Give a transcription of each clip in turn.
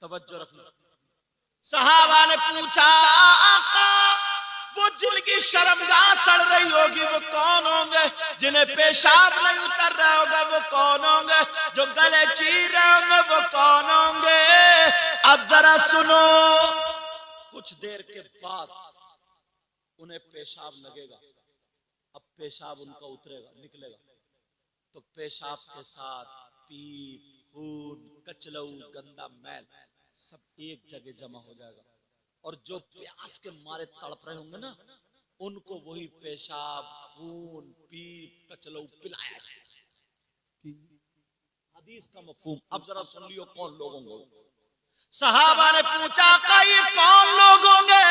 तवज्जो रखना। सहाबा ने पूछा आका वो जिनकी शर्मगाह सड़ रही होगी वो कौन होंगे, जिन्हें पेशाब नहीं उतर रहा होगा वो कौन होंगे, जो गले चीर रहे होंगे वो कौन होंगे। अब जरा सुनो, कुछ देर के बाद उन्हें पेशाब लगेगा। अब पेशाब उनका उतरेगा, निकलेगा, तो पेशाब के साथ पीप, खून, कचलऊ, गंदा मैल सब एक जगह जमा हो जाएगा, और जो प्यास के मारे तड़प रहे होंगे ना, उनको वही पेशाब, खून, पीप, कचलऊ पिलाया जाएगा। हदीस का मफहूम अब जरा सुन लियो, कौन लोग होंगे। सहाबा ने पूछा का ये कौन लोग होंगे।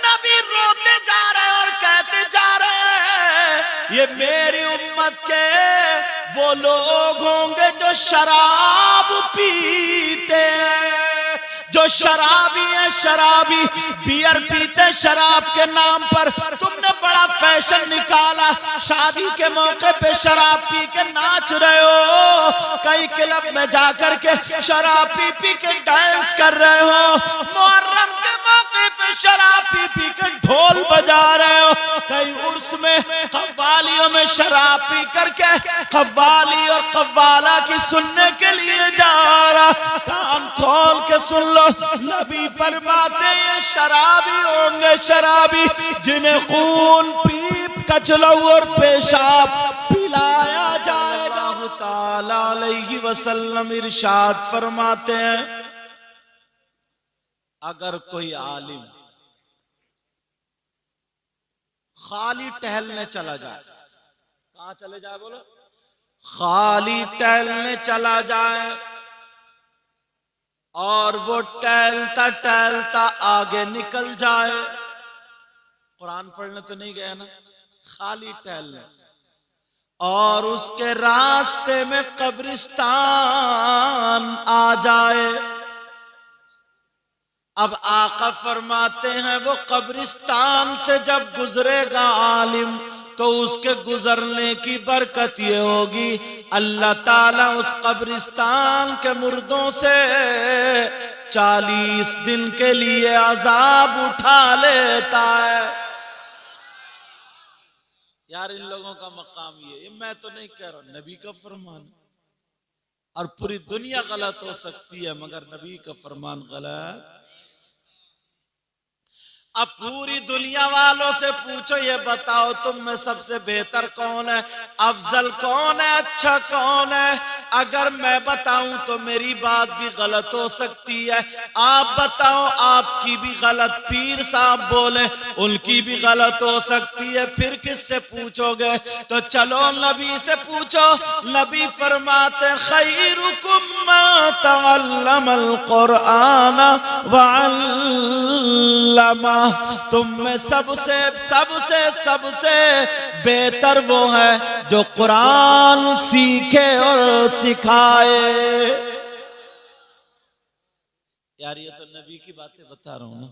नबी रोते जा रहे और कहते जा रहे हैं ये मेरी उम्मत के वो लोग होंगे जो शराब पीते हैं, जो शराबी है, शराबी बियर पीते शराब के नाम पर। तुमने बड़ा फैशन निकाला, शादी के मौके पे शराब पी के नाच रहे हो, कई क्लब में जाकर के शराब पी पी के डांस कर रहे हो, मुहर्रम के मौके पे शराब पी पी के ढोल बजा रहे हो, कई उर्स में कव्वालियों में शराब पी करके कव्वाली और कव्वाला की सुनने के लिए जा रहा। कान खोल के सुन लो, नबी फरमाते हैं शराबी होंगे, शराबी जिन्हें खून, पीप, कचलऊ और पेशाब पिलाया जाएगा। ताला अलैहि वसल्लम इरशाद फरमाते हैं अगर कोई आलिम खाली टहलने चला जाए, कहां चले जाए बोलो, खाली टहलने चला जाए, और वो टहलता टहलता आगे निकल जाए, कुरान पढ़ने तो नहीं गया ना, खाली टहलने, और उसके रास्ते में कब्रिस्तान आ जाए। अब आका फरमाते हैं वो कब्रिस्तान से जब गुजरेगा आलिम, तो उसके गुजरने की बरकत ये होगी अल्लाह ताला उस कब्रिस्तान के मुर्दों से 40 दिन के लिए अजाब उठा लेता है। यार इन लोगों का मकाम ये मैं तो नहीं कह रहा, नबी का फरमान, और पूरी दुनिया गलत हो सकती है मगर नबी का फरमान गलत। अब पूरी दुनिया वालों से पूछो, ये बताओ तुम में सबसे बेहतर कौन है, अफजल कौन है, अच्छा कौन है। अगर मैं बताऊं तो मेरी बात भी गलत हो सकती है, आप बताओ आपकी भी गलत, पीर साहब बोले उनकी भी गलत हो सकती है, फिर किससे पूछोगे। तो चलो नबी से पूछो। नबी फरमाते खैरुकुम मन तअल्लमल कुरआन व अल्लमा, तुम में सबसे सबसे सबसे बेहतर वो है जो कुरान सीखे और सिखाए। यार ये तो नबी की बातें बता रहा हूं ना,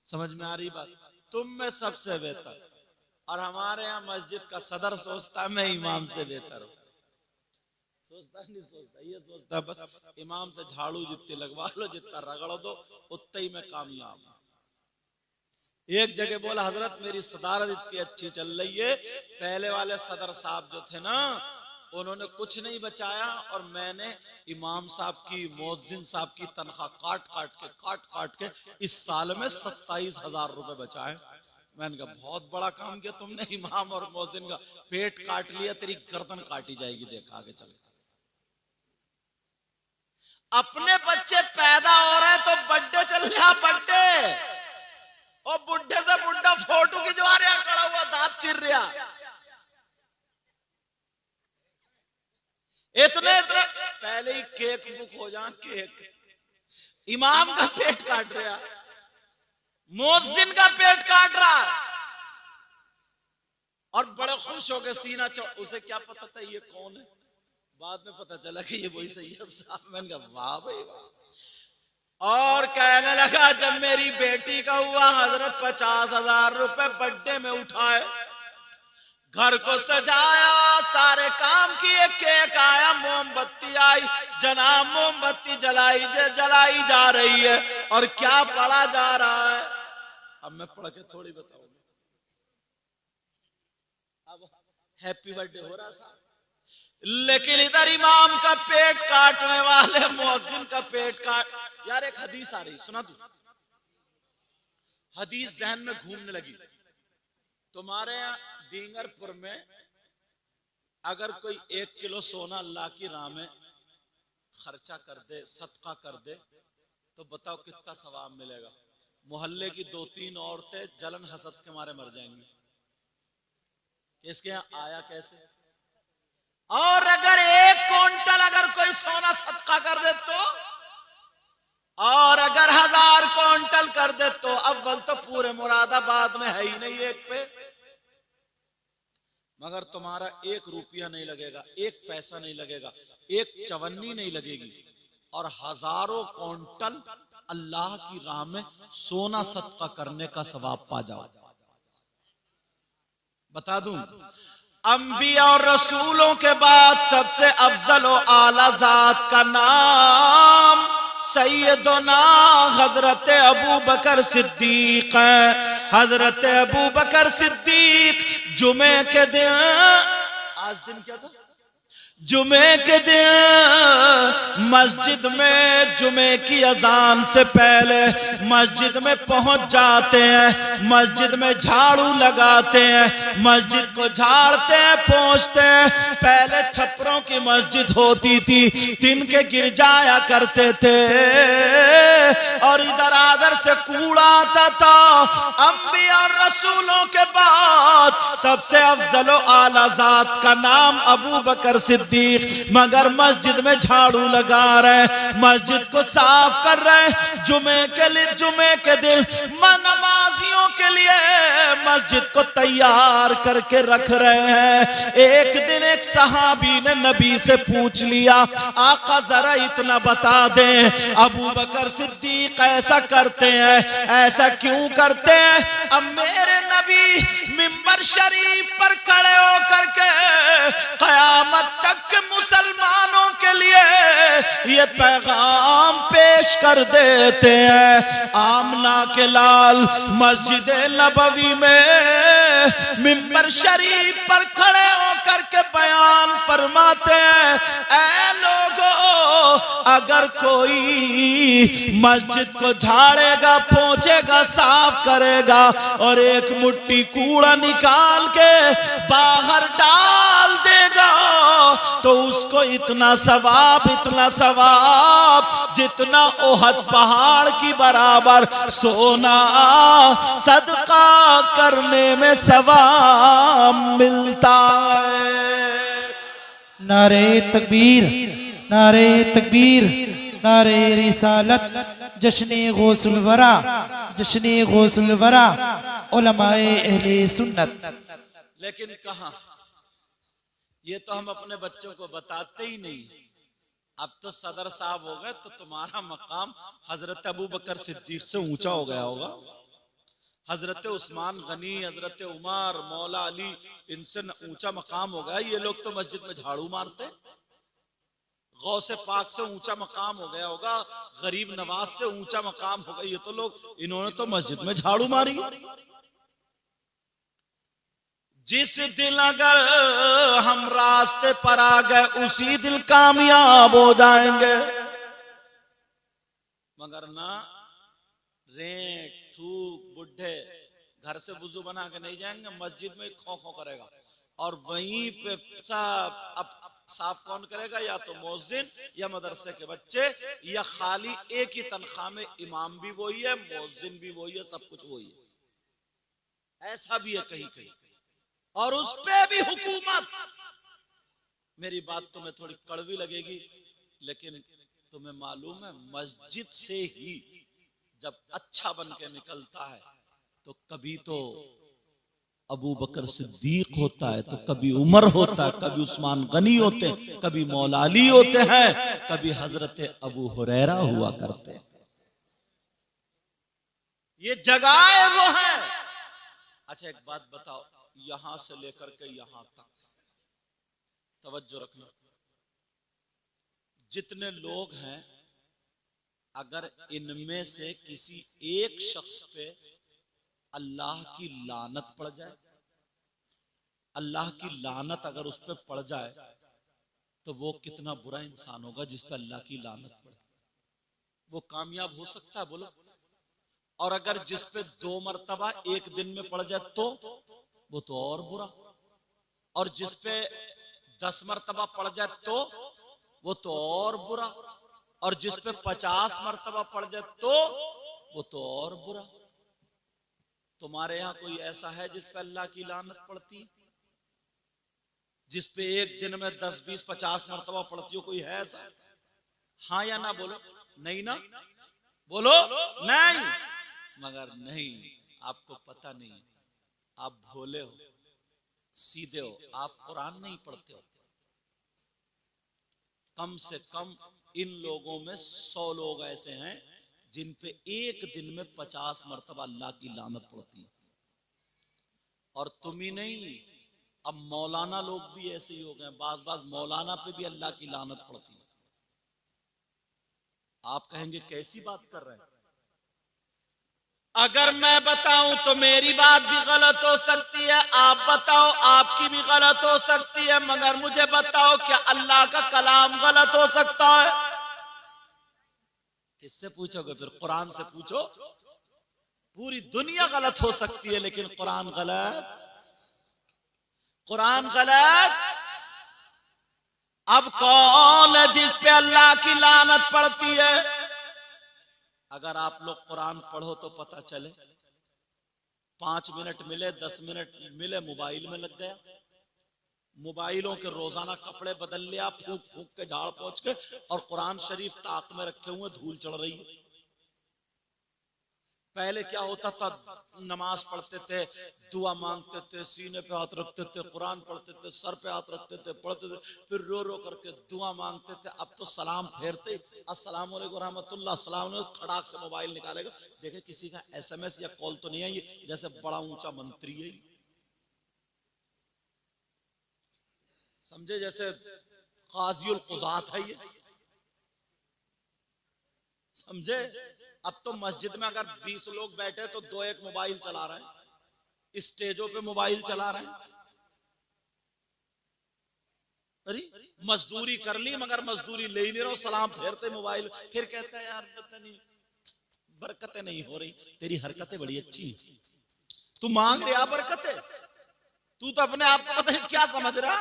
समझ में आ रही बात। तुम में सबसे बेहतर, और हमारे यहाँ मस्जिद का सदर सोचता है मैं इमाम से बेहतर हूं, सोचता नहीं सोचता, ये सोचता बस इमाम से झाड़ू जितनी लगवा लो, जितना रगड़ दो उतना ही मैं कामयाब हूं। एक जगह बोला हजरत मेरी सदारत इतनी अच्छी चल रही है, पहले वाले सदर साहब जो थे ना उन्होंने कुछ नहीं बचाया, और मैंने इमाम साहब की, मुअज्जिन साहब की तनख्वाह काट काट के इस साल में 27,000 रुपए बचाए। मैंने कहा बहुत बड़ा काम किया तुमने, इमाम और मुअज्जिन का पेट काट लिया, तेरी गर्दन काटी जाएगी, देख आगे चल। अपने बच्चे पैदा हो रहे तो बर्थडे चल रहा, बर्थडे, और बुढ़े से बुढ़ा फोटो खिंचवा रहा, खड़ा हुआ दांत चिर रहा, इतने पहले ही केक बुक हो जा, केक, इमाम का पेट काट रहा, मुअज्जिन का पेट काट रहा, और बड़े खुश हो गए सीना उसे क्या पता था ये कौन है, बाद में पता चला कि ये वही सैयद साहब। मैंने कहा वाह भाई वाह। और कहने लगा जब मेरी बेटी का हुआ हजरत 50,000 रुपए बर्थडे में उठाए, घर को सजाया, सारे काम किए, केक आया, मोमबत्ती आई, जनाब मोमबत्ती जलाई जा रही है और क्या पढ़ा जा रहा है। अब मैं पढ़ के थोड़ी बताऊंगा, अब हैप्पी बर्थडे हो रहा था, लेकिन इधर इमाम का पेट काटने वाले मुअज्जिन का पेट काट। यार एक हदीस आ रही, सुना तू, हदीस जहन में घूमने लगी। तुम्हारे यहाँ डींगरपुर में अगर कोई 1 किलो सोना अल्लाह की राह में खर्चा कर दे, सदका कर दे, तो बताओ कितना सवाब मिलेगा। मोहल्ले की 2-3 औरतें जलन हसद के मारे मर जाएंगी, इसके यहाँ आया कैसे। और अगर 1 क्विंटल अगर कोई सोना सदका कर दे तो, और अगर 1000 क्विंटल कर दे तो, अव्वल तो पूरे मुरादाबाद में है ही नहीं एक पे, मगर तुम्हारा 1 रुपया नहीं लगेगा, 1 पैसा नहीं लगेगा, 1 चवन्नी नहीं लगेगी, और हजारों क्विंटल अल्लाह की राह में सोना सदका करने का सवाब पा जाओ। बता दूं, अंबिया और रसूलों के बाद सबसे अफजल और आला जात का नाम सैयदना हजरत अबू बकर सिद्दीक है। हजरत अबू बकर सिद्दीक जुमे के दिन, आज दिन क्या था, जुमे के दिन मस्जिद में जुमे की अजान से पहले मस्जिद में पहुंच जाते हैं, मस्जिद में झाड़ू लगाते हैं, मस्जिद को झाड़ते हैं, पोंछते हैं। पहले छप्परों की मस्जिद होती थी, दिन के गिर जाया करते थे और इधर आदर से कूड़ा आता था। अंबिया और रसूलों के बाद सबसे अफजल आला जात का नाम अबू बकर सिद्दीक, मगर मस्जिद में झाड़ू लगा रहे, मस्जिद को साफ कर रहे, जुमे के दिन नमाजियों के लिए मस्जिद को तैयार करके रख रहे हैं। एक दिन एक सहाबी ने नबी से पूछ लिया, आका जरा इतना बता दें, अबू बकर सिद्दीक ऐसा करते हैं, ऐसा क्यों करते हैं। अब मेरे नबी मिंबर शरीफ पर खड़े होकर के कयामत तक के मुसलमानों के लिए ये पैगाम पेश कर देते हैं। आमना के लाल मस्जिद नबवी में मिंबर शरीफ पर खड़े होकर के बयान फरमाते हैं, ऐ लोगों, अगर कोई मस्जिद को झाड़ेगा, पोंछेगा, साफ करेगा और एक मुट्ठी कूड़ा निकाल के बाहर डाल देगा तो उसको इतना सवाब जितना ओहद पहाड़ की बराबर सोना सदका करने में सवाब मिलता है। नारे तकबीर, नारे तकबीर, नारे रिसालत, जश्ने गौसुल वरा, जश्ने गौसुल वरा, उलमाए अहले सुन्नत। लेकिन कहाँ, ये तो हम अपने बच्चों को बताते ही नहीं। अब तो सदर साहब हो गए तो तुम्हारा मकाम हजरत अबू बकर सिद्दीक से ऊंचा हो गया होगा, हजरत उस्मान गनी, हजरत उमर, मौला अली, इनसे ऊंचा मकाम हो गया। ये लोग तो मस्जिद में झाड़ू मारते, गौसे पाक से ऊंचा मकाम हो गया होगा, गरीब नवाज से ऊंचा मकाम हो गया। ये तो लोग, इन्होंने तो मस्जिद में झाड़ू मारी। जिस दिल अगर हम रास्ते पर आ गए उसी दिल कामयाब हो जाएंगे, मगर ना रेंट थूक बुढ़े घर से वुजू बना के नहीं जाएंगे, मस्जिद में खो खो करेगा और वहीं पे अब साफ कौन करेगा, या तो मुअज्जिन या मदरसे के बच्चे, या खाली एक ही तनख्वाह में इमाम भी वही है, मुअज्जिन भी वही है, सब कुछ वही है। ऐसा भी है कहीं कहीं, और उस पे भी हुकूमत। मेरी बात तुम्हें थोड़ी कड़वी लगेगी, लेकिन तुम्हें मालूम है मस्जिद से ही जब अच्छा बन के निकलता है तो कभी तो अबू बकर सिद्दीक होता है, तो कभी उमर होता है, कभी उस्मान गनी होते हैं, कभी मौला अली होते हैं, कभी हजरत अबू हुरैरा हुआ करते हैं। ये जगह वो है। अच्छा एक बात बताओ, यहां से लेकर के यहां तक तवज्जो रखना, जितने लोग हैं, अगर इनमें से किसी एक शख्स पे अल्लाह की लानत पड़ जाए, अल्लाह की लानत अगर उस पे पड़ जाए, तो वो कितना बुरा इंसान होगा जिस पे अल्लाह की लानत पड़े। वो कामयाब हो सकता है बोलो? और अगर जिस पे 2 मरतबा एक दिन में पड़ जाए तो वो तो और बुरा। और जिस पे 10 मरतबा पड़ जाए तो वो तो और बुरा। और जिस पे 50 मरतबा पड़ जाए तो वो तो और बुरा। तुम्हारे यहां कोई ऐसा है जिस पे अल्लाह की लानत पड़ती है? जिस पे एक दिन में 10, 20, 50 मरतबा पड़ती हो, कोई है ऐसा? हाँ या ना बोलो? नहीं ना? बोलो नहीं। मगर नहीं, आपको पता नहीं, आप भोले हो, सीधे हो, आप कुरान नहीं पढ़ते हो। कम से कम इन लोगों में 100 लोग ऐसे हैं जिन पे एक दिन में 50 मरतबा अल्लाह की लानत पड़ती है। और तुम ही नहीं, अब मौलाना लोग भी ऐसे ही हो गए। बाज मौलाना पे भी अल्लाह की लानत पड़ती है। आप कहेंगे कैसी बात कर रहे हैं? अगर मैं बताऊं तो मेरी बात भी गलत हो सकती है, आप बताओ आपकी भी गलत हो सकती है, मगर मुझे बताओ क्या अल्लाह का कलाम गलत हो सकता है? किससे पूछोगे फिर? कुरान से पूछो। पूरी दुनिया गलत हो सकती है लेकिन कुरान गलत, कुरान गलत। अब कौन है जिस पे अल्लाह की लानत पड़ती है? अगर आप लोग कुरान पढ़ो तो पता चले। 5 मिनट मिले, 10 मिनट मिले, मोबाइल में लग गया। मोबाइलों के रोजाना कपड़े बदल लिया, फूंक फूंक के झाड़ पहुंच के, और कुरान शरीफ ताक में रखे हुए, धूल चढ़ रही है। पहले क्या होता था? नमाज पढ़ते थे, दुआ मांगते थे, सीने पे हाथ रखते थे, कुरान पढ़ते थे, सर पे हाथ रखते थे, पढ़ते थे, फिर रो रो करके दुआ मांगते थे। अब तो सलाम फेरते, अस्सलाम वालेकुम रहमतुल्लाह, अस्सलाम वालेकुम, खड़ाक से मोबाइल निकालेगा, देखे किसी का SMS या कॉल तो नहीं है, ये जैसे बड़ा ऊंचा मंत्री है, समझे, जैसे काज़ियुल कुज़ात है ये, समझे। अब तो मस्जिद में अगर 20 लोग बैठे तो 2-1 मोबाइल चला रहे हैं, स्टेजों पे मोबाइल चला रहे हैं। अरे मजदूरी कर ली मगर मजदूरी ले ही नहीं रहा, सलाम फेरते मोबाइल, फिर कहता है यार पता नहीं बरकतें नहीं हो रही। तेरी हरकतें बड़ी अच्छी हैं, तू मांग रहा बरकतें, तू तो अपने आप को पता नहीं क्या समझ रहा।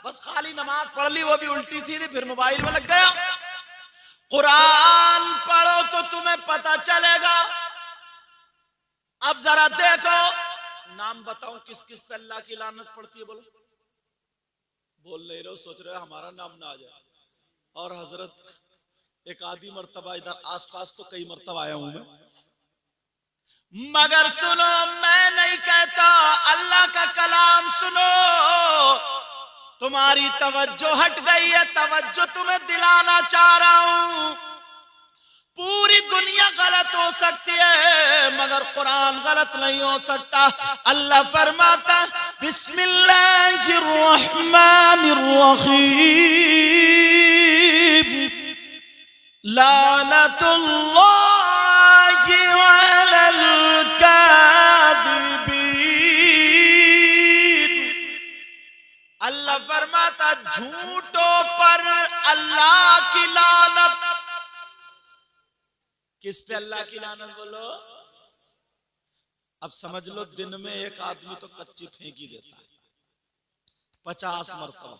बस खाली नमाज पढ़ ली, वो भी उल्टी सीधी, फिर मोबाइल में लग गया। कुरान पढ़ो तो तुम्हें पता चलेगा। अब जरा देखो, नाम बताऊं किस किस पे अल्लाह की लानत पड़ती है? बोलो। बोल नहीं रहो, सोच रहे हमारा नाम ना आ जाए। और हजरत एक आधी मर्तबा इधर आसपास तो कई मर्तबा आया हूं मैं, मगर सुनो, मैं नहीं कहता, अल्लाह का कलाम सुनो। तुम्हारी तवज्जो हट गई है, तवज्जो तुम्हें दिलाना चाह रहा हूं। पूरी दुनिया गलत हो सकती है मगर कुरान गलत नहीं हो सकता। अल्लाह फरमाता बिस्मिल्लाहिर रहमानिर रहीम, लानतुल्लाहि अलल कादिबीन। अल्लाह फरमाता झूठों पर अल्लाह की लानत। किस पे अल्लाह की लानत? बोलो। अब समझ लो, दिन में एक आदमी तो कच्ची फेंकी देता है 50 मरतबा,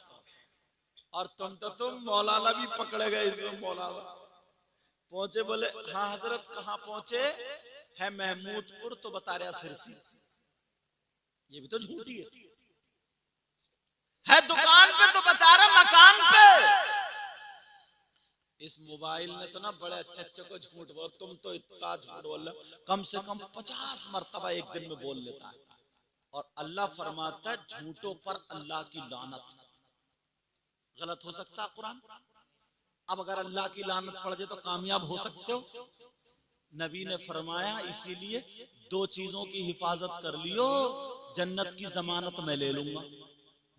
और तुम मौलाना भी पकड़े गए इसमें। मौलाना पहुंचे, बोले हाँ हजरत कहाँ पहुंचे? है महमूदपुर, तो बता रहा सिरसी। ये भी तो झूठी है दुकान पे तो बता रहा मकान पे। इस मोबाइल ने तो ना बड़े अच्छे को झूठ बोल, तुम तो इतना झूठ बोल रहे, कम से कम 50 मरतबा एक दिन में बोल लेता है। और अल्लाह फरमाता है झूठों पर अल्लाह की लानत। गलत हो सकता है कुरान? अब अगर अल्लाह की लानत पड़ जाए तो कामयाब हो सकते हो? नबी ने फरमाया इसीलिए 2 चीजों की हिफाजत कर लियो, जन्नत की जमानत मैं ले लूंगा।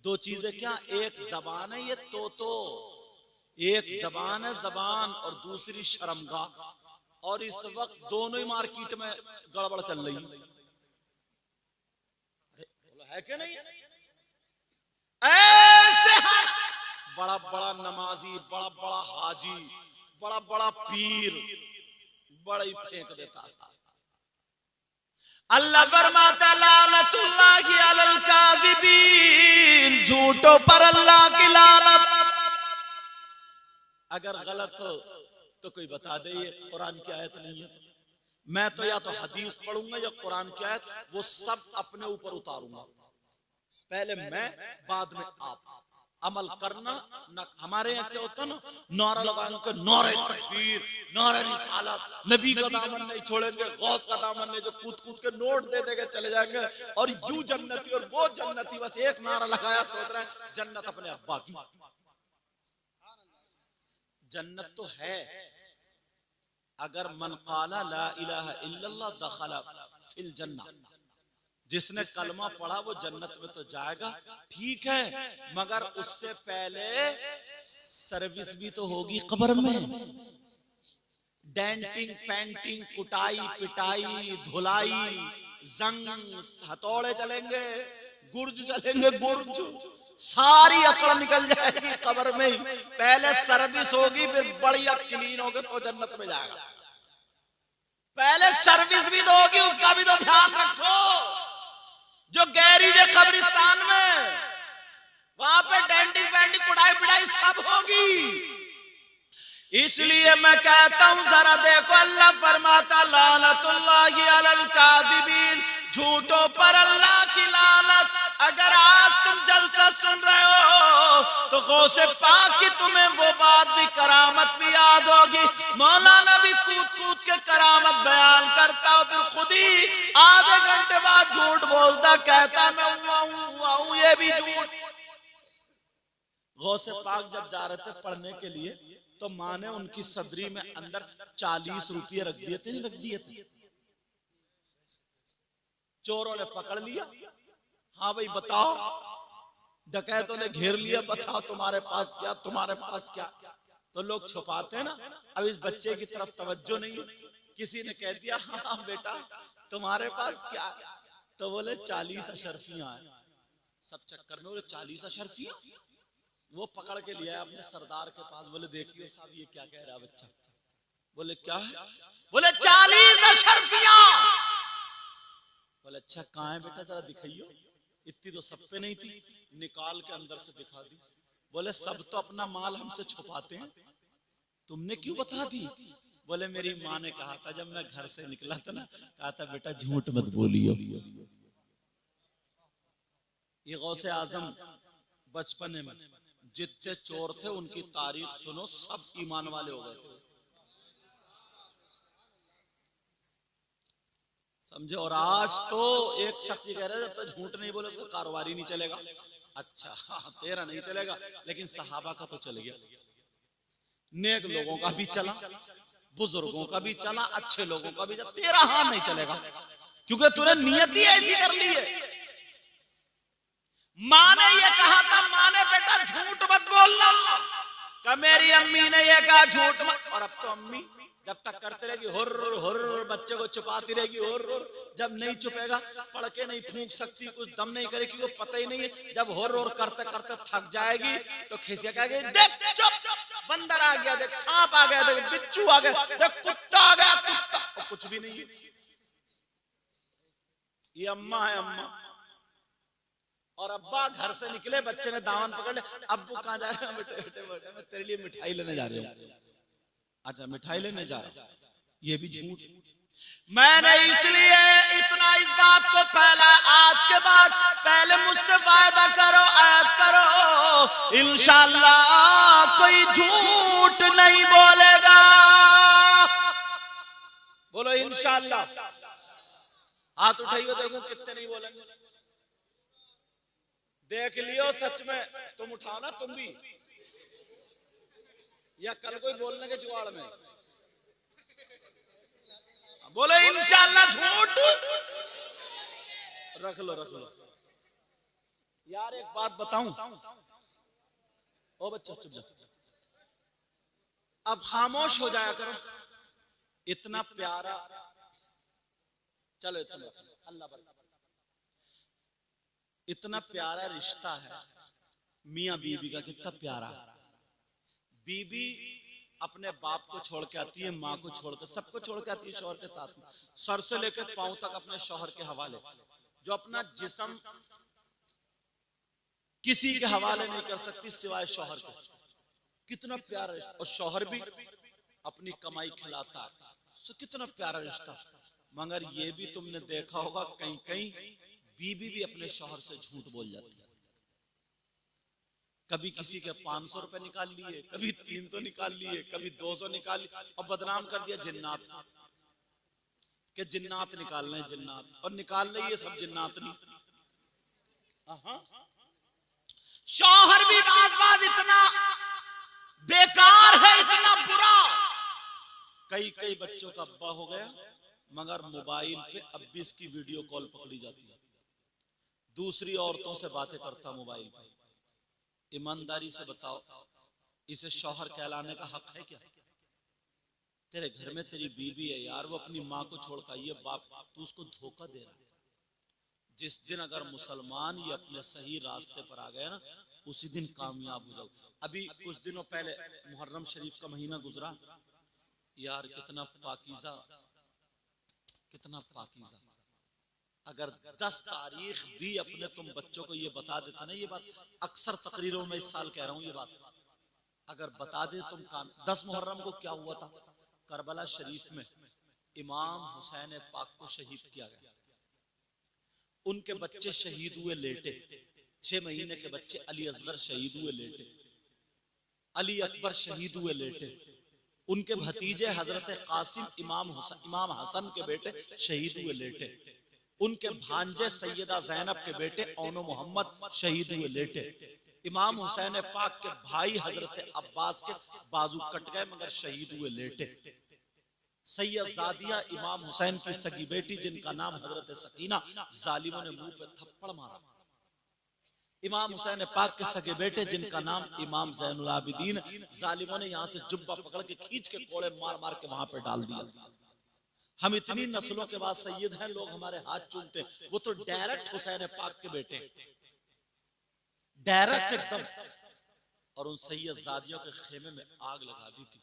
2 चीजें क्या? एक जबान है ये तो एक जबान है जबान और दूसरी शर्मगाह, और इस वक्त दोनों ही मार्केट में गड़बड़ चल रही है। बोलो है कि नहीं है? ऐसे बड़ा बड़ा नमाजी, बड़ा बड़ा हाजी, बड़ा बड़ा पीर बड़ा ही फेंक देता है। अल्लाह फरमाता लानतुल्लाहि अलल काज़िबीन, झूठों पर अल्लाह की लानत। अगर गलत हो तो कोई बता दे ये कुरान की आयत नहीं है, तो मैं तो या तो हदीस पढ़ूंगा या कुरान की आयत, वो सब अपने ऊपर उतारूंगा। पहले मैं, बाद में आप। अमल करना न, हमारे यहाँ क्या होता ना, नारा लगाएंगे, नारे तकबीर, नारे रिसालत, नबी का दामन नहीं छोड़ेंगे, गौस का दामन नहीं, जो कूद कूद के नोट दे देके चले जाएंगे, और यूं जन्नती और वो जन्नती, बस एक नारा लगाया, सोच रहे हैं जन्नत अपने अब्बा की। जन्नत तो है अगर मन काला ला इलाहा इल्लल्लाह दखला फिल जन्नह, जिसने कलमा पढ़ा वो जन्नत में तो जाएगा, ठीक है, मगर उससे पहले सर्विस भी तो होगी कब्र में। डेंटिंग, पेंटिंग, कुटाई, पिटाई, धुलाई, जंग, हथौड़े चलेंगे, गुर्ज चलेंगे, गुर्ज, सारी अकड़ निकल जाएगी कब्र में ही। पहले सर्विस होगी, फिर बढ़िया क्लीन होगे तो जन्नत में जाएगा। पहले सर्विस भी तो होगी, उसका भी तो ध्यान रखो। जो गैरेज है कब्रिस्तान में, वहां पे डेंटिंग पेंटिंग कुटाई पिटाई सब होगी। इसलिए मैं कहता हूं जरा देखो, अल्लाह फरमाता लानतुल्लाहि अलल कादिबीन, झूठों पर अल्लाह की लानत। अगर आज तुम जलसा सुन रहे हो तो गौसे पाक की तुम्हें वो बात भी, करामत भी याद होगी। मौलाना भी कूद कूद के करामत बयान करता हो, फिर खुद ही आधे घंटे बाद झूठ बोलता, कहता मैं हुआ हूं, ये भी झूठ। गौसे पाक जब जा रहे थे पढ़ने के लिए, तो माँ ने उनकी सदरी में अंदर 40 रुपये रख दिए थे, नहीं रख दिए थे? चोरों ने पकड़ लिया, हाँ भाई बताओ, डकैतों ने घेर लिया, बताओ तुम्हारे पास क्या, तुम्हारे पास क्या। तो लोग छुपाते हैं ना। अब इस बच्चे की तरफ तवज्जो नहीं है, किसी ने कह दिया हाँ बेटा तुम्हारे पास क्या, तो बोले 40 अशरफियां हैं। सब चक्कर में बोले 40 अशरफियां, वो पकड़ के लिया अपने सरदार के पास, बोले देखिए साहब ये क्या कह रहा है बच्चा। बोले क्या है? बोले 40 अशरफियां। बोले अच्छा कहाँ है बेटा, जरा दिखाइयो। इतनी तो सब पे नहीं थी, निकाल के अंदर से दिखा दी। बोले सब तो अपना माल हमसे छुपाते हैं, तुमने क्यों बता दी? बोले मेरी माँ ने कहा था जब मैं घर से निकला था ना, कहा था बेटा झूठ मत बोलियो। ये गौसे आजम बचपन में जितने चोर थे उनकी तारीख सुनो, सब ईमान वाले हो गए थे, समझे। और आज तो एक शख्स ये कह रहा है जब तक झूठ नहीं बोले उसका कारोबार ही नहीं चलेगा। अच्छा हाँ, तेरा नहीं चलेगा, लेकिन सहाबा का तो चल गया, नेक लोगों का भी चला, बुजुर्गों का भी चला, अच्छे लोगों का भी चला, तेरा हाँ नहीं चलेगा, क्योंकि तूने नियत ही ऐसी कर ली है। माँ ने ये कहा था, माँ ने बेटा झूठ मत बोलना, कि मेरी अम्मी ने ये कहा झूठ मत। और अब तो अम्मी जब तक करते रहेगी हुर हुर, बच्चे को छुपाती रहेगी हुर हुर, जब नहीं छुपेगा, पढ़ के नहीं फूंक सकती, कुछ दम नहीं करेगी, वो पता ही नहीं है। जब हुर हुर करते करते थक जाएगी तो खिसिया कहेगी देख चुप, बंदर आ गया, देख सांप आ गया, देख बिच्छू आ गया, देख कुत्ता आ गया, कुत्ता। और कुछ भी नहीं है, ये अम्मा है अम्मा। और अब्बा घर से निकले, बच्चे ने दामन पकड़ ले, अब्बू कहाँ जा रहे हैं? बेटे बेटे बेटे मैं तेरे लिए मिठाई लेने जा रही हूँ। अच्छा मिठाई लेने जा रहा, ये भी झूठ। मैंने इसलिए इतना इस बात को फैला, आज के बाद पहले मुझसे वायदा करो, ऐद करो, इंशाअल्लाह कोई झूठ नहीं बोलेगा। बोलो इंशाअल्लाह। हाथ उठाइए, देखो कितने नहीं बोलेंगे। देख लियो सच में, तुम उठाओ ना तुम भी, या कल कोई बोलने के जुगाड़ में। बोले इंशाअल्लाह झूठ रख लो, रख लो। यार एक बात बताऊं, ओ बच्चा चुप जा, अब खामोश हो जाया करो। इतना प्यारा, चलो इतना अल्लाह बरकत, इतना प्यारा रिश्ता है मियां बीबी का, कितना प्यारा। बीबी अपने बाप को छोड़ के आती है, माँ को छोड़ के, सबको छोड़ के आती है शौहर के साथ में, सर से लेकर पांव तक अपने शौहर के हवाले। जो अपना जिस्म किसी के हवाले नहीं कर सकती सिवाय शौहर के। कितना प्यारा रिश्ता। और शौहर भी अपनी कमाई खिलाता है, तो कितना प्यारा रिश्ता। मगर ये भी तुमने देखा होगा कहीं कहीं बीबी भी अपने शौहर से झूठ बोल जाती है। कभी किसी के 500 रुपए निकाल लिए, कभी 300 निकाल लिए, कभी 200 निकाल लिए, और बदनाम कर दिया जिन्नात के जिन्नात निकाल रहे हैं, जिन्नात, और निकाल रही है सब जिन्नात नहीं। शौहर भी बात इतना बेकार है, इतना बुरा। कई बच्चों का अब्बा हो गया, मगर मोबाइल पे अब भी इसकी वीडियो कॉल पकड़ी जाती है, दूसरी औरतों से बातें करता मोबाइल पे। ईमानदारी से बताओ, इसे शौहर कहलाने का हक है क्या? तेरे घर में तेरी बीवी है यार, वो अपनी माँ को छोड़ कर, ये बाप तू उसको धोखा दे रहा है। जिस दिन अगर मुसलमान ये अपने सही रास्ते पर आ गए ना, उसी दिन कामयाब हो जाओ। अभी कुछ दिनों पहले मुहर्रम शरीफ का महीना गुजरा यार, कितना पाकीज़ा, कितना पाकीज़ा। अगर 10 तारीख भी अपने तुम बच्चों को ये बता देता ना, ये बात अक्सर तकरीरों में इस साल कह रहा हूं, ये बात अगर बता दे तुम काम। 10 मुहर्रम को क्या हुआ था? करबला शरीफ में इमाम हुसैन पाक को शहीद किया गया। उनके बच्चे शहीद हुए लेटे, 6 महीने के बच्चे अली असगर शहीद हुए लेटे, अली अकबर शहीद हुए लेटे, उनके भतीजे हजरत कासिम इमाम हसन के बेटे शहीद हुए लेटे, उनके भांजे सैयदा ज़ैनब के बेटे औनो मोहम्मद शहीद हुए लेटे, इमाम हुसैन पाक के भाई हजरत अब्बास के बाजू कट गए मगर शहीद हुए लेटे, सैयदादिया इमाम हुसैन की सगी बेटी जिनका नाम हजरत सकीना, जालिमों ने मुंह पे थप्पड़ मारा। इमाम हुसैन पाक के सगे बेटे जिनका नाम इमाम ज़ैनुल आबिदीन, जालिमों ने यहाँ से जुब्बा पकड़ के खींच के कोड़े मार मार के वहां पे डाल दिया। हम इतनी नस्लों के बाद सैयद हैं, लोग हमारे हाथ चूमते, वो तो डायरेक्ट हुसैन पाक के बेटे, डायरेक्ट एकदम। और उन सैयदजादियों के खेमे में आग लगा दी थी,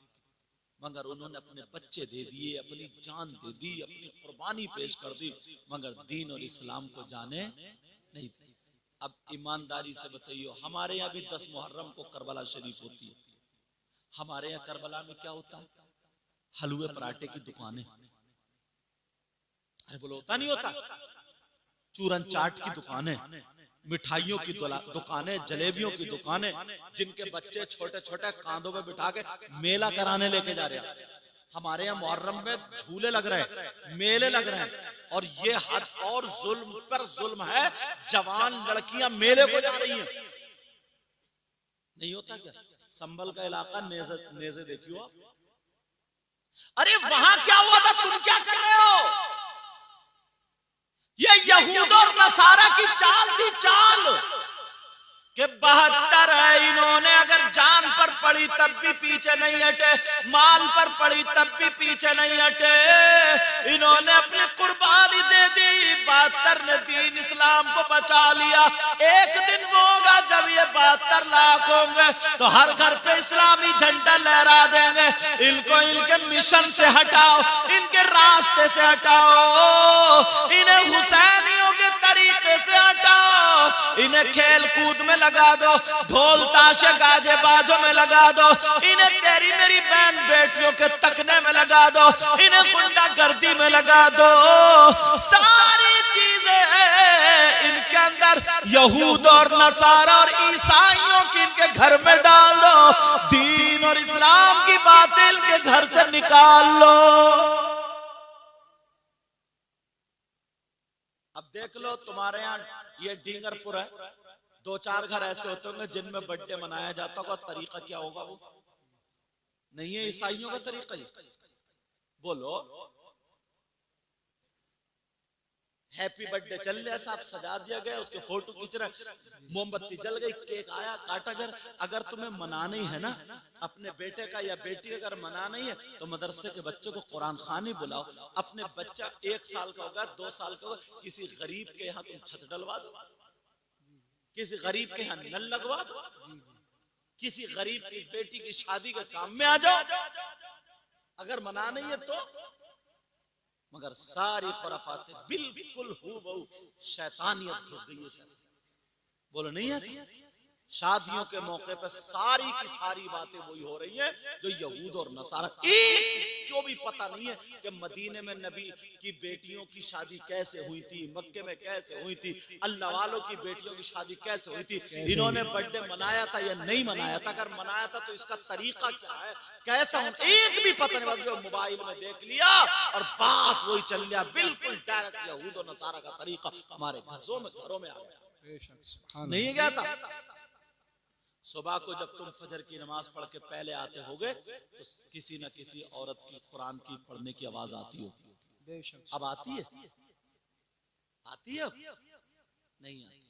मगर उन्होंने अपने बच्चे दे दिए, अपनी जान दे दी, अपनी कुर्बानी पेश कर दी, मगर दीन और इस्लाम को जाने नहीं दी। अब ईमानदारी से बताइए, हमारे यहाँ भी 10 मुहर्रम को करबला शरीफ होती है। हमारे यहाँ करबला में क्या होता है? हलवे पराठे की दुकानें, अरे बोलो होता नहीं होता, चूरन चाट की दुकानें, मिठाइयों की दुकानें, जलेबियों की दुकानें, जिनके बच्चे छोटे छोटे कांधों पे बिठा के मेला कराने लेके जा रहे हैं। हमारे यहाँ मुहर्रम में झूले लग रहे हैं, मेले लग रहे हैं, और ये हद और जुल्म पर जुल्म है, जवान लड़कियां मेले को जा रही हैं। नहीं होता क्या? संभल का इलाका नेज़े देखियो आप, अरे वहां क्या हुआ था, तुम क्या कर रहे हो? ये यहूद और नसारा की चाल थी, चाल कि 72 है, इन्होंने अगर जान पर पड़ी तब भी पीछे नहीं हटे, माल पर पड़ी तब भी पीछे नहीं हटे, इन्होंने अपनी कुर्बानी दे दी, 72 ने दीन इस्लाम को बचा लिया। एक दिन वो होगा जब ये 72 लाख होंगे तो हर घर पे इस्लामी झंडा लहरा देंगे। इनको इनके मिशन से हटाओ, इनके रास्ते से हटाओ, इन्हें हुसैनियों के तरीके से हटाओ, इन्हें खेल कूद में लगा दो, ढोल ताशे गाजे बाजों में लगा दो, इन्हें तेरी मेरी बहन बेटियों के तकने में लगा दो, इन्हें गुंडागर्दी में लगा दो, सारी चीजें इनके अंदर यहूद और नसारा और ईसाइयों की इनके घर में डाल दो, दीन और इस्लाम की बातें इनके घर से निकाल लो। अब देख लो, तुम्हारे यहाँ ये डींगरपुर है, 2-4 घर ऐसे होते होंगे जिनमें बर्थडे मनाया जाता होगा, तरीका क्या होगा? वो नहीं है ईसाइयों का तरीका ही। बोलो, हैप्पी बर्थडे चल रहा है, साहब सजा दिया गया, उसके फोटो खींच रहे, मोमबत्ती जल गई, केक आया, काटा जा। अगर तुम्हें मनाना ही है ना अपने बेटे का या बेटी का, अगर मनाना ही है तो मदरसे के बच्चों को कुरान खानी बुलाओ। अपने बच्चा 1 साल का होगा, 2 साल का होगा, किसी गरीब के यहाँ तुम छत डलवा दो, किसी गरीब के यहाँ नल लगवा दो, किसी गरीब की बेटी की शादी के काम में आ जाओ, अगर मना नहीं है तो। मगर सारी खुराफातें बिल्कुल हूबहू शैतानियत घुस गई है। बोलो नहीं है? शादियों के मौके पर सारी की सारी बातें वही हो रही है जो यहूद और नसारा। एक को भी पता नहीं है कि मदीने में नबी की बेटियों की शादी कैसे हुई थी, मक्के में कैसे हुई थी, अल्लाह वालों की बेटियों की शादी कैसे हुई थी, इन्होंने बर्थडे मनाया था या नहीं मनाया था, अगर मनाया था तो इसका तरीका क्या है, कैसा, एक भी पता नहीं। जो मोबाइल में देख लिया और बस वही चल लिया, बिल्कुल डायरेक्ट यहूद और नसारा का तरीका हमारे घरों में आ गया। नहीं है क्या साहब? सुबह को जब तुम फजर की नमाज पढ़ के पहले आते होगे तो किसी न किसी औरत की कुरान की पढ़ने की आवाज आती होगी। अब आती है? आती है? अब नहीं आती।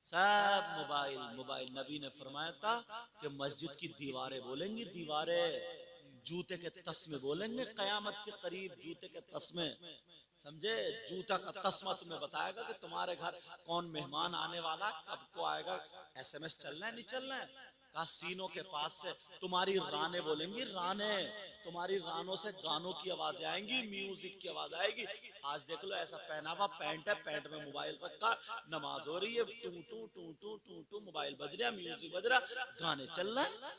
सब मोबाइल। नबी ने फरमाया था कि मस्जिद की दीवारें बोलेंगी, दीवारें जूते के तस्मे बोलेंगे, कयामत के करीब जूते के तस्मे, समझे, जूता का तस्मा तुम्हें बताएगा कि तुम्हारे घर कौन मेहमान आने वाला, कब को आएगा, SMS चलना है नहीं चलना है। कहा सीनों के पास से तुम्हारी रानें बोलेंगी, राने, तुम्हारी रानों से गानों की आवाजें आएंगी, म्यूजिक की आवाज आएगी। आज देख लो ऐसा पहनावा पैंट है, पैंट में मोबाइल रखा, नमाज हो रही है, टू टू टू टू टू टू मोबाइल बज रहा, म्यूजिक बज रहा, गाने चल रहे हैं,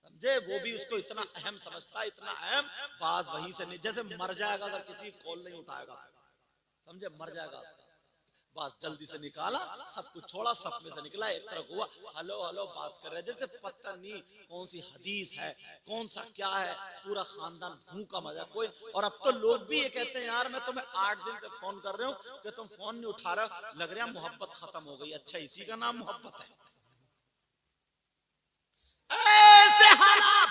समझे। वो भी उसको इतना अहम समझता है, इतना अहम, बाज वहीं से नहीं, जैसे मर जाएगा अगर किसी कॉल नहीं उठाएगा तो, समझे, मर जाएगा, बस जल्दी से निकाला, सब कुछ छोड़ा, सब में से निकला, एक तरफ हुआ, हेलो हेलो बात कर रहे हैं, जैसे पता नहीं कौन सी हदीस है, कौन सा क्या है, पूरा खानदान भूखा मजा कोई। और अब तो लोग भी ये कहते हैं यार मैं तुम्हें 8 दिन से फोन कर रहे हूँ कि तुम फोन नहीं उठा रहे हो, लग रहा है मोहब्बत खत्म हो गई। अच्छा, इसी का नाम मोहब्बत है? ऐसे हालात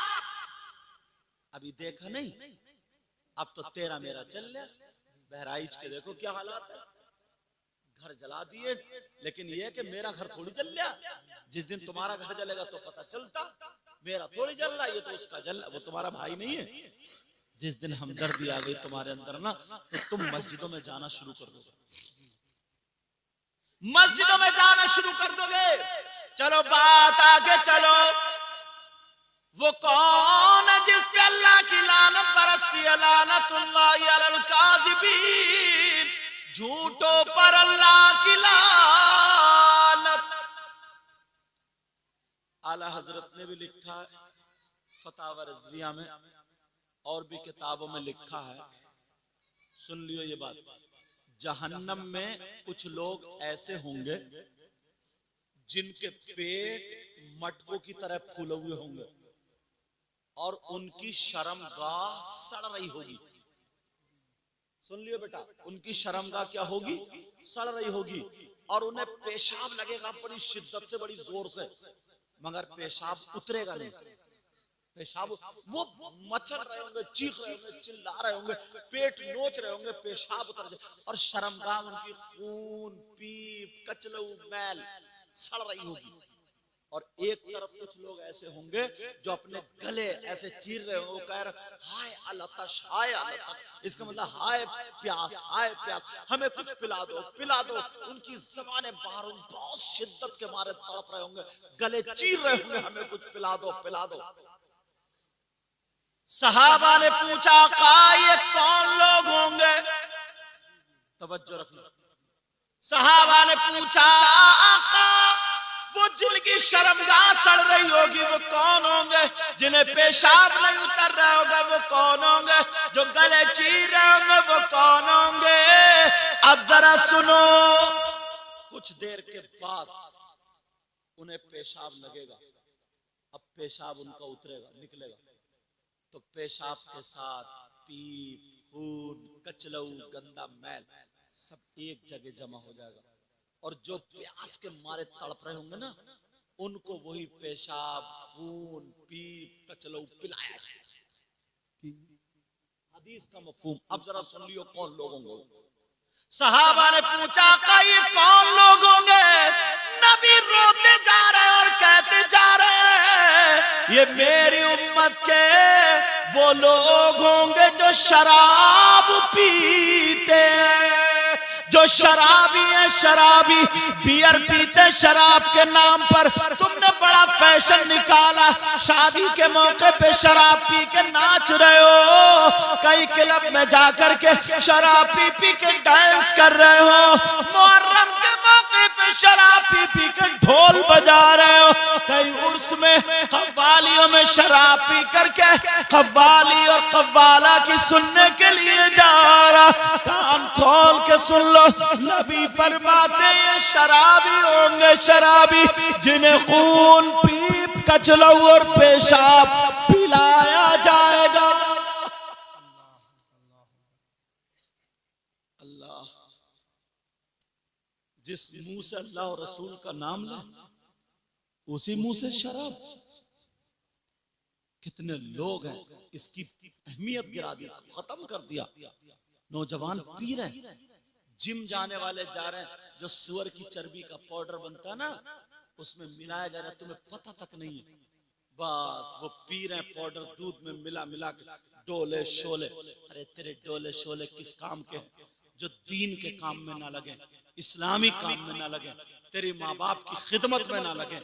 अभी देखा नहीं, अब तो तेरा मेरा चल रहा। बहराइच के देखो क्या हालात है, घर जला दिए, लेकिन ये है कि मेरा घर थोड़ी जल गया। जिस दिन तुम्हारा घर जलेगा तो पता चलता, मेरा थोड़ी जल रहा, ये तो उसका जल, वो तुम्हारा भाई नहीं है। जिस दिन हमदर्दी आ गई तुम्हारे अंदर ना, तो तुम मस्जिदों में जाना शुरू कर दोगे, मस्जिदों में जाना शुरू कर दोगे। चलो बात आगे चलो, वो कौन है जिस पे अल्लाह की लानत बरसती है, लानतुल्लाहि अलल काज़िबीन, झूठों पर अल्लाह की लानत। आला हजरत ने भी लिखा है फतावा रज़विया में, और भी किताबों में लिखा है, सुन लियो ये बात, जहन्नम में कुछ लोग ऐसे होंगे जिनके पेट मटकों की तरह फूले हुए होंगे और उनकी शर्मगाह सड़ रही होगी। सुन लियो बेटा, उनकी शर्मगाह क्या होगी? सड़ रही होगी, और उन्हें पेशाब लगेगा बड़ी शिद्दत से, बड़ी जोर से, मगर पेशाब उतरेगा नहीं। पेशाब, वो मचल रहे होंगे, चीख रहे होंगे, चिल्ला रहे होंगे, पेट नोच रहे होंगे, पेशाब उतर जाए, और शर्मगाह उनकी खून, पीप, कचलऊ, मैल सड़ रही होगी। और एक तरफ कुछ लोग ऐसे होंगे जो अपने गले ऐसे चीर रहे होंगे, वो कह रहे हाय अलतश, हाय अलतश, इसका मतलब हाय प्यास, हाय प्यास, हमें कुछ पिला दो, पिला दो। उनकी ज़बानें बाहर बहुत शिद्दत के मारे तड़प रहे होंगे, गले चीर रहे होंगे, हमें कुछ पिला दो, पिला दो। सहाबा ने पूछा का ये कौन लोग होंगे? तवज्जो रखना। सहाबा ने पूछा आका, वो जिनकी शर्मगाह सड़ रही होगी वो कौन होंगे? जिन्हें पेशाब नहीं उतर रहा होगा वो कौन होंगे? जो गले चीर रहे होंगे वो कौन होंगे? अब जरा सुनो, कुछ देर के बाद उन्हें पेशाब लगेगा। अब पेशाब उनका उतरेगा, निकलेगा, तो पेशाब के साथ पीप, खून, कचलऊ, गंदा मैल सब एक जगह जमा हो जाएगा, और जो प्यास के मारे तड़प रहे होंगे ना, उनको वही पेशाब, खून, पीप, कचलऊ पिलाया जाएगा। हदीस का मफहूम। अब जरा सुन लियो कौन लोग होंगे। सहाबा ने पूछा का ये कौन लोग होंगे? नबी रोते जा रहे और कहते जा रहे ये मेरी उम्मत के वो लोग होंगे जो शराब पीते हैं, जो शराबी है, शराबी बियर पीते शराब के नाम पर। तुमने बड़ा फैशन निकाला, शादी के मौके पे शराब पी के नाच रहे हो, कई क्लब में जाकर के शराब पी पी के डांस कर रहे हो, मुहर्रम के मौके पे शराब पी पी के ढोल बजा रहे हो, कई उर्स में कव्वालियों में शराब पी करके कव्वाली और कव्वाला की सुनने के लिए जा रहा। कान खोल के सुन लो, नबी फरमाते ये शराबी होंगे, शराबी जिन्हें खून पीप कचलऊ और पेशाब पिलाया जाएगा। अल्लाह, जिस मुंह से अल्लाह और रसूल का नाम ले उसी मुंह से शराब। कितने लोग हैं इसकी अहमियत गिरा दी, इसको खत्म कर दिया। नौजवान पी रहे हैं, जिम जाने वाले जा रहे हैं, जो सुअर की चर्बी का पाउडर बनता है ना उसमें मिलाया जा रहा है, तुम्हें पता तक नहीं है। बस वो पी रहे हैं पाउडर, दूध में मिला मिला के डोले शोले। अरे तेरे डोले शोले किस काम के हैं? जो दीन के काम में ना लगे, इस्लामी काम में ना लगे, तेरे माँ बाप की खिदमत में ना लगे,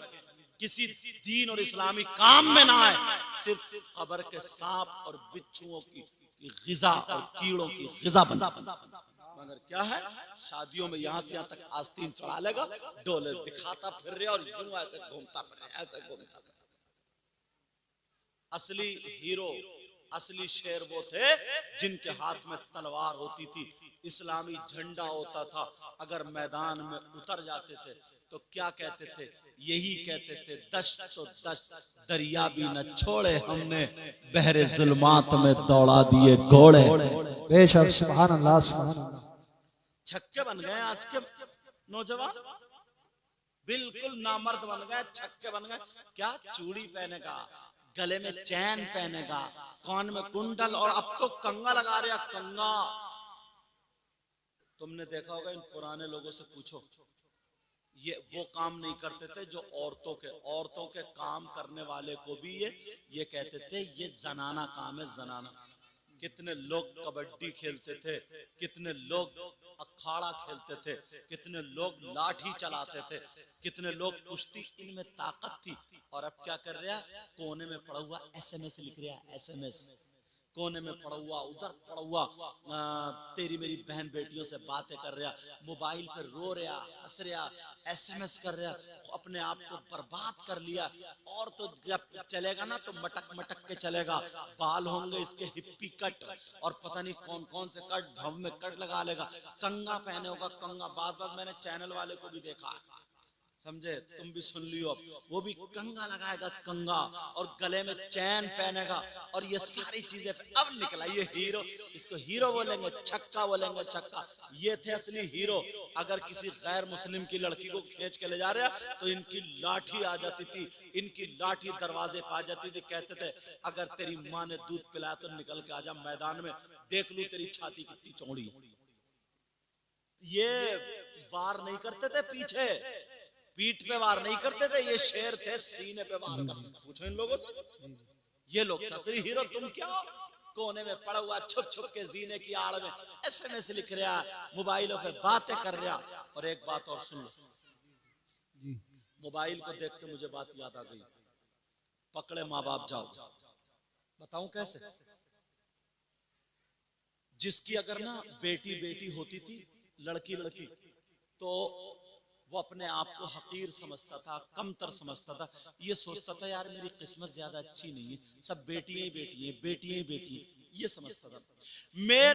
किसी दीन और इस्लामी काम में ना आए, सिर्फ कब्र के सांप और बिच्छुओं की ग़िज़ा और कीड़ों की ग़िज़ा बना। मगर क्या है, शादियों में यहाँ से यहाँ तक आस्तीन चढ़ा लेगा, डोले दिखाता फिर रहे और यूं ऐसे घूमता फिर रहे, ऐसे घूमता फिर। असली हीरो, असली शेर वो थे जिनके हाथ में तलवार होती थी, इस्लामी झंडा होता था। अगर मैदान में उतर जाते थे तो क्या कहते थे? यही कहते थे, दश्त तो दश्त दरिया भी न छोड़े, हमने बहरे जुल्मात में दौड़ा दिए घोड़े। बेशक, सुभान अल्लाह, सुभान अल्लाह। छक्के बन गए आज के नौजवान, बिल्कुल नामर्द बन गए, छक्के बन गए। क्या चूड़ी पहनेगा, गले में चैन पहनेगा, कान में कुंडल, और अब तो कंगा लगा रहे, कंगा। तुमने देखा होगा, इन पुराने लोगों से पूछो, ये वो काम नहीं करते थे जो औरतों के काम करने वाले को भी ये कहते थे ये जनाना काम है, जनाना। कितने लोग कबड्डी खेलते थे, कितने लोग अखाड़ा खेलते थे, कितने लोग लाठी चलाते थे, कितने लोग कुश्ती, इनमें ताकत थी। और अब क्या कर रहा है? कोने में पड़ा हुआ SMS लिख रहा है, SMS कोने में पड़ा हुआ, उधर पड़ा हुआ, तेरी मेरी बहन बेटियों से बातें कर रहा, मोबाइल पर रो रहा, हंस रहा, SMS कर रहा, अपने आप को बर्बाद कर लिया। और तो जब चलेगा ना तो मटक मटक के चलेगा, बाल होंगे इसके हिप्पी कट, और पता नहीं कौन कौन से कट, भव में कट लगा लेगा, कंगा पहने होगा, कंगा। बात मैंने चैनल वाले को भी देखा है, समझे? तुम भी सुन लियो, वो भी कंगा लगाएगा, कंगा, और गले में चैन पहनेगा, और ये सारी चीजें। अब निकला ये हीरो, इसको हीरो बोलेंगे, छक्का बोलेंगे, छक्का। ये थे असली हीरो। अगर किसी गैर मुस्लिम की लड़की को खींच के ले जा रहे तो इनकी लाठी आ जाती थी, इनकी लाठी दरवाजे पे आ जाती थी। कहते थे अगर तेरी माँ ने दूध पिलाया तो निकल के आजा मैदान में, देख लू तेरी छाती कितनी चौड़ी। ये वार नहीं करते थे पीछे, पीठ पे वार नहीं करते थे, ये शेर थे सीने पे वार करते। पूछो इन लोगों से, ये लोग असली हीरो। तुम क्या कोने में पड़ा हुआ छुप छुप के जीने की आड़ में SMS लिख रहा, मोबाइलों पे बातें कर रहा। और एक बात और सुन लो, मोबाइल को देख के मुझे बात याद आ गई। पकड़े माँ बाप जाओ, बताऊं कैसे? जिसकी अगर ना बेटी होती थी, लड़की, तो वो अपने आप को हकीर समझता था, कमतर समझता था। ये सोचता था यार मेरी किस्मत ज्यादा अच्छी नहीं है, सब बेटियां ही बेटियां, ये समझता था। मेरे